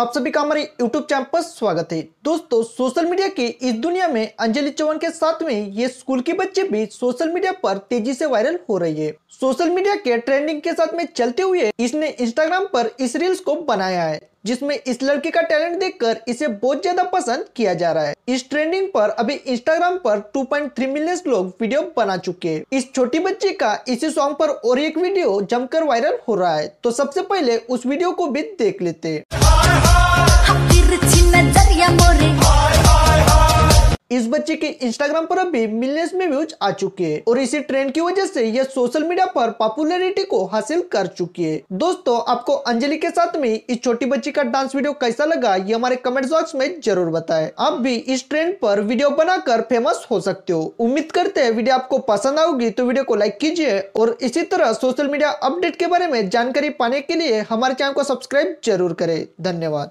आप सभी का हमारे YouTube चैनल पर स्वागत है। दोस्तों, सोशल मीडिया की इस दुनिया में अंजलि चौहान के साथ में ये स्कूल की बच्ची भी सोशल मीडिया पर तेजी से वायरल हो रही है। सोशल मीडिया के ट्रेंडिंग के साथ में चलते हुए इसने इंस्टाग्राम पर इस रील्स को बनाया है, जिसमें इस लड़की का टैलेंट देखकर इसे बहुत ज्यादा पसंद किया जा रहा है। इस ट्रेंडिंग पर अभी इंस्टाग्राम पर 2.3 मिलियन लोग वीडियो बना चुके हैं। इस छोटी बच्ची का इसी सॉन्ग पर और एक वीडियो जमकर वायरल हो रहा है, तो सबसे पहले उस वीडियो को भी देख लेते हैं। इस बच्चे के इंस्टाग्राम पर अभी मिलियंस में व्यूज आ चुके हैं और इसी ट्रेंड की वजह से यह सोशल मीडिया पर पॉपुलैरिटी को हासिल कर चुकी है। दोस्तों, आपको अंजलि के साथ में इस छोटी बच्ची का डांस वीडियो कैसा लगा, ये हमारे कमेंट बॉक्स में जरूर बताएं। आप भी इस ट्रेंड पर वीडियो बनाकर फेमस हो सकते हो। उम्मीद करते हैं वीडियो आपको पसंद आएगी, तो वीडियो को लाइक कीजिए और इसी तरह सोशल मीडिया अपडेट के बारे में जानकारी पाने के लिए हमारे चैनल को सब्सक्राइब जरूर करें। धन्यवाद।